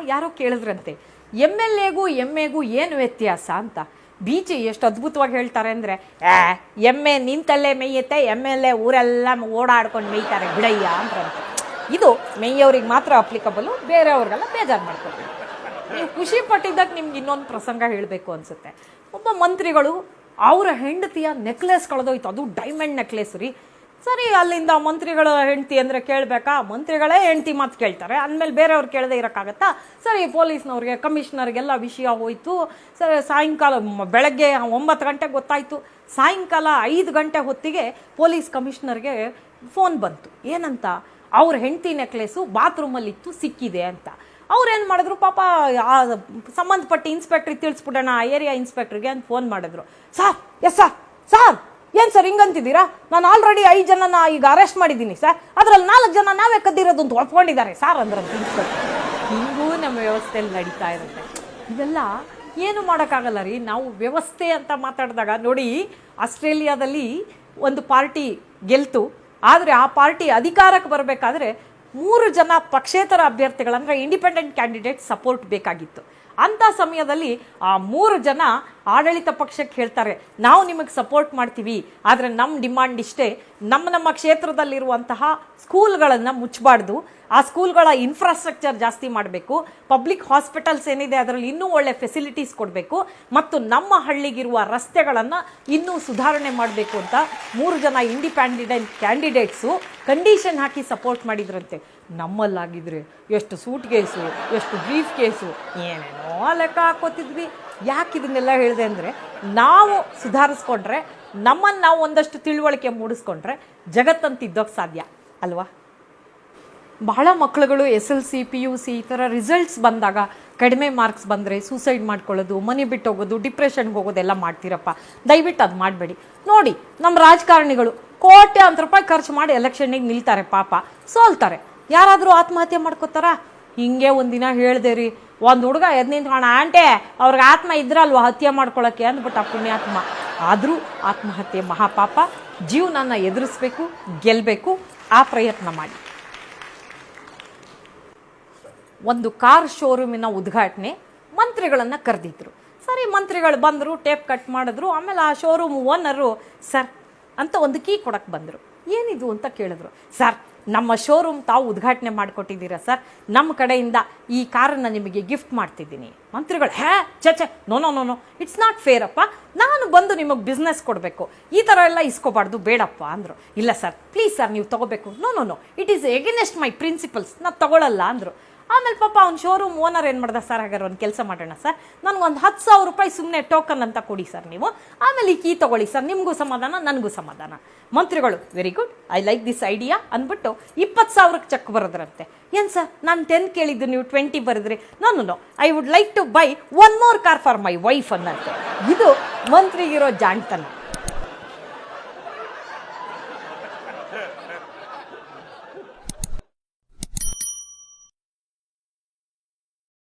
ಯಾರೋ ಕೇಳಿದ್ರಂತೆ MLAಗೂ MAಗೂ ಏನು ವ್ಯತ್ಯಾಸ ಅಂತ. BJ ಎಷ್ಟು ಅದ್ಭುತವಾಗಿ ಹೇಳ್ತಾರೆ ಅಂದರೆ, MA ನಿಂತಲ್ಲೇ ಮೇಯುತ್ತೆ, MLA ಊರೆಲ್ಲ ಓಡಾಡ್ಕೊಂಡು ಮೇಯ್ತಾರೆ ಬಿಡಯ್ಯ ಅಂದ್ರಂತೆ. ಇದು ಮೇಯ್ಯವ್ರಿಗೆ ಮಾತ್ರ ಅಪ್ಲಿಕಬಲು, ಬೇರೆಯವ್ರಿಗೆಲ್ಲ ಬೇಜಾರು ಮಾಡ್ಕೊಳ್ತೀವಿ. ನೀವು ಖುಷಿ ಪಟ್ಟಿದ್ದಕ್ಕೆ ನಿಮ್ಗೆ ಇನ್ನೊಂದು ಪ್ರಸಂಗ ಹೇಳಬೇಕು ಅನಿಸುತ್ತೆ. ಒಬ್ಬ ಮಂತ್ರಿಗಳು ಅವರ ಹೆಂಡತಿಯ ನೆಕ್ಲೆಸ್ ಕಳೆದೋಯ್ತು, ಅದು ಡೈಮಂಡ್ ನೆಕ್ಲೆಸ್ ರೀ. ಸರಿ, ಅಲ್ಲಿಂದ ಮಂತ್ರಿಗಳ ಹೆಂಡತಿ ಅಂದರೆ ಕೇಳಬೇಕಾ? ಮಂತ್ರಿಗಳೇ ಹೆಂಡತಿ ಮಾತು ಕೇಳ್ತಾರೆ, ಅಂದಮೇಲೆ ಬೇರೆಯವ್ರು ಕೇಳದೆ ಇರೋಕ್ಕಾಗತ್ತಾ? ಸರಿ, ಪೊಲೀಸ್ನವ್ರಿಗೆ ಕಮಿಷನರ್ಗೆಲ್ಲ ವಿಷಯ ಹೋಯಿತು. ಸರಿ, ಸಾಯಂಕಾಲ ಬೆಳಗ್ಗೆ 9 ಗಂಟೆಗೆ ಗೊತ್ತಾಯಿತು. ಸಾಯಂಕಾಲ 5 ಗಂಟೆ ಹೊತ್ತಿಗೆ ಪೊಲೀಸ್ ಕಮಿಷನರ್ಗೆ ಫೋನ್ ಬಂತು. ಏನಂತ? ಅವ್ರ ಹೆಂಡತಿ ನೆಕ್ಲೆಸ್ಸು ಬಾತ್ರೂಮಲ್ಲಿತ್ತು, ಸಿಕ್ಕಿದೆ ಅಂತ. ಅವ್ರೇನು ಮಾಡಿದ್ರು, ಪಾಪ ಸಂಬಂಧಪಟ್ಟ ಇನ್ಸ್ಪೆಕ್ಟ್ರಿಗೆ ತಿಳಿಸ್ಬಿಡೋಣ, ಏರಿಯಾ ಇನ್ಸ್ಪೆಕ್ಟ್ರಿಗೆ ಅಂತ ಫೋನ್ ಮಾಡಿದ್ರು. ಸಾರ್, ಎಸ್ ಸಾರ್, ಸಾರ್ ಏನು ಸರ್ ಹಿಂಗಂತಿದ್ದೀರಾ? ನಾನು ಆಲ್ರೆಡಿ 5 ಜನನ ಈಗ ಅರೆಸ್ಟ್ ಮಾಡಿದ್ದೀನಿ ಸರ್, ಅದರಲ್ಲಿ 4 ಜನ ನಾವೇ ಕದ್ದಿರೋದು ಅಂತ ಒಪ್ಕೊಂಡಿದ್ದಾರೆ ಸಾರ್ ಅಂದ್ರಂತ ಇನ್ಸ್ಪೆಕ್ಟರ್. ಹಿಂಗೂ ನಮ್ಮ ವ್ಯವಸ್ಥೆಯಲ್ಲಿ ನಡೀತಾ ಇರುತ್ತೆ. ಇದೆಲ್ಲ ಏನು ಮಾಡೋಕ್ಕಾಗಲ್ಲ ರೀ. ನಾವು ವ್ಯವಸ್ಥೆ ಅಂತ ಮಾತಾಡಿದಾಗ ನೋಡಿ, ಆಸ್ಟ್ರೇಲಿಯಾದಲ್ಲಿ ಒಂದು ಪಾರ್ಟಿ ಗೆಲ್ತು, ಆದರೆ ಆ ಪಾರ್ಟಿ ಅಧಿಕಾರಕ್ಕೆ ಬರಬೇಕಾದ್ರೆ 3 ಜನ ಪಕ್ಷೇತರ ಅಭ್ಯರ್ಥಿಗಳಂದರೆ ಇಂಡಿಪೆಂಡೆಂಟ್ ಕ್ಯಾಂಡಿಡೇಟ್ ಸಪೋರ್ಟ್ ಬೇಕಾಗಿತ್ತು. ಅಂಥ ಸಮಯದಲ್ಲಿ ಆ 3 ಜನ ಆಡಳಿತ ಪಕ್ಷಕ್ಕೆ ಹೇಳ್ತಾರೆ, ನಾವು ನಿಮಗೆ ಸಪೋರ್ಟ್ ಮಾಡ್ತೀವಿ, ಆದರೆ ನಮ್ಮ ಡಿಮಾಂಡ್ ಇಷ್ಟೇ, ನಮ್ಮ ಕ್ಷೇತ್ರದಲ್ಲಿರುವಂತಹ ಸ್ಕೂಲ್ಗಳನ್ನು ಮುಚ್ಚಬಾರ್ದು, ಆ ಸ್ಕೂಲ್ಗಳ ಇನ್ಫ್ರಾಸ್ಟ್ರಕ್ಚರ್ ಜಾಸ್ತಿ ಮಾಡಬೇಕು, ಪಬ್ಲಿಕ್ ಹಾಸ್ಪಿಟಲ್ಸ್ ಏನಿದೆ ಅದರಲ್ಲಿ ಇನ್ನೂ ಒಳ್ಳೆ ಫೆಸಿಲಿಟೀಸ್ ಕೊಡಬೇಕು, ಮತ್ತು ನಮ್ಮ ಹಳ್ಳಿಗಿರುವ ರಸ್ತೆಗಳನ್ನು ಇನ್ನೂ ಸುಧಾರಣೆ ಮಾಡಬೇಕು ಅಂತ 3 ಜನ ಇಂಡಿಪೆಂಡೆಂಟ್ ಕ್ಯಾಂಡಿಡೇಟ್ಸು ಕಂಡೀಷನ್ ಹಾಕಿ ಸಪೋರ್ಟ್ ಮಾಡಿದ್ರಂತೆ. ನಮ್ಮಲ್ಲಾಗಿದ್ರೆ ಎಷ್ಟು ಸೂಟ್ ಕೇಸು, ಎಷ್ಟು ಬ್ರೀಫ್ ಕೇಸು, ಏನೇನೋ ಲೆಕ್ಕ ಹಾಕೋತಿದ್ವಿ. ಯಾಕೆ ಇದನ್ನೆಲ್ಲ ಹೇಳಿದೆ ಅಂದರೆ, ನಾವು ಸುಧಾರಿಸ್ಕೊಂಡ್ರೆ, ನಮ್ಮನ್ನು ನಾವು ಒಂದಷ್ಟು ತಿಳುವಳಿಕೆ ಮೂಡಿಸ್ಕೊಂಡ್ರೆ ಜಗತ್ತಂತ ಇದ್ದೋಕ್ಕೆ ಸಾಧ್ಯ ಅಲ್ವಾ? ಬಹಳ ಮಕ್ಕಳುಗಳು SLC PUC ಈ ಥರ ರಿಸಲ್ಟ್ಸ್ ಬಂದಾಗ ಕಡಿಮೆ ಮಾರ್ಕ್ಸ್ ಬಂದರೆ ಸೂಸೈಡ್ ಮಾಡ್ಕೊಳ್ಳೋದು, ಮನೆ ಬಿಟ್ಟು ಹೋಗೋದು, ಡಿಪ್ರೆಷನ್ಗೆ ಹೋಗೋದೆಲ್ಲ ಮಾಡ್ತೀರಪ್ಪ. ದಯವಿಟ್ಟು ಅದು ಮಾಡಬೇಡಿ. ನೋಡಿ, ನಮ್ಮ ರಾಜಕಾರಣಿಗಳು ಕೋಟ್ಯಾಂತರ ರೂಪಾಯಿ ಖರ್ಚು ಮಾಡಿ ಎಲೆಕ್ಷನ್ನಿಗೆ ನಿಲ್ತಾರೆ, ಪಾಪ ಸೋಲ್ತಾರೆ. ಯಾರಾದರೂ ಆತ್ಮಹತ್ಯೆ ಮಾಡ್ಕೋತಾರಾ? ಹಿಂಗೆ ಒಂದಿನ ಹೇಳಿದೆ ರೀ, ಒಂದು ಹುಡುಗ ಎದ್ದು ನಿಂತ್ಕೊಂಡು, ಆಂಟೆ ಅವ್ರಿಗೆ ಆತ್ಮ ಇದ್ರಲ್ವ ಹತ್ಯೆ ಮಾಡ್ಕೊಳ್ಳೋಕ್ಕೆ ಅಂದ್ಬಿಟ್ಟು ಆ ಪುಣ್ಯಾತ್ಮ. ಆದರೂ ಆತ್ಮಹತ್ಯೆ ಮಹಾಪಾಪ. ಜೀವನನ ಎದುರಿಸ್ಬೇಕು, ಗೆಲ್ಲಬೇಕು, ಆ ಪ್ರಯತ್ನ ಮಾಡಿ. ಒಂದು ಕಾರ್ ಶೋರೂಮಿನ ಉದ್ಘಾಟನೆ ಮಂತ್ರಿಗಳನ್ನು ಕರೆದಿದ್ರು. ಸರಿ, ಮಂತ್ರಿಗಳು ಬಂದರು, ಟೇಪ್ ಕಟ್ ಮಾಡಿದ್ರು. ಆಮೇಲೆ ಆ ಶೋರೂಮ್ ಓನರು ಸರ್ ಅಂತ ಒಂದು ಕೀ ಕೊಡಕ್ಕೆ ಬಂದರು. ಏನಿದು ಅಂತ ಕೇಳಿದ್ರು. ಸರ್, ನಮ್ಮ ಶೋರೂಮ್ ತಾವು ಉದ್ಘಾಟನೆ ಮಾಡಿಕೊಟ್ಟಿದ್ದೀರಾ ಸರ್, ನಮ್ಮ ಕಡೆಯಿಂದ ಈ ಕಾರನ್ನು ನಿಮಗೆ ಗಿಫ್ಟ್ ಮಾಡ್ತಿದ್ದೀನಿ. ಮಂತ್ರಿಗಳು, ಚೆ no no no no, it's not fair ಅಪ್ಪ, ನಾನು ಬಂದು ನಿಮಗೆ ಬಿಸ್ನೆಸ್ ಕೊಡಬೇಕು, ಈ ಥರ ಎಲ್ಲ ಇಸ್ಕೋಬಾರ್ದು, ಬೇಡಪ್ಪ ಅಂದರು. ಇಲ್ಲ ಸರ್, ಪ್ಲೀಸ್ ಸರ್, ನೀವು ತೊಗೋಬೇಕು. No no no, it is against my principles, ನಾನು ತೊಗೊಳ್ಳಲ್ಲ ಅಂದರು. ಆಮೇಲೆ ಪಾಪ ಅವ್ನು ಶೋರೂಮ್ ಓನರ್ ಏನು ಮಾಡ್ದ, ಸರ್ ಹಾಗಾದ್ರೆ ಒಂದು ಕೆಲಸ ಮಾಡೋಣ ಸರ್, ನನಗೊಂದು 10,000 ರೂಪಾಯಿ ಸುಮ್ಮನೆ ಟೋಕನ್ ಅಂತ ಕೊಡಿ ಸರ್ ನೀವು, ಆಮೇಲೆ ಈ ಕೀ ತೊಗೊಳ್ಳಿ ಸರ್, ನಿಮಗೂ ಸಮಾಧಾನ ನನಗೂ ಸಮಾಧಾನ. ಮಂತ್ರಿಗಳು, very good, I like this idea ಅಂದ್ಬಿಟ್ಟು 20,000ಕ್ಕೆ ಚೆಕ್ ಬರೋದ್ರಂತೆ. ಏನು ಸರ್, ನಾನು 10 ಕೇಳಿದ್ದು, ನೀವು 20 ಬರೆದ್ರಿ. No, I would like to buy 1 more car for my wife ಅನ್ನಂತೆ. ಇದು ಮಂತ್ರಿಗಿರೋ ಜಾಣ್ತನ.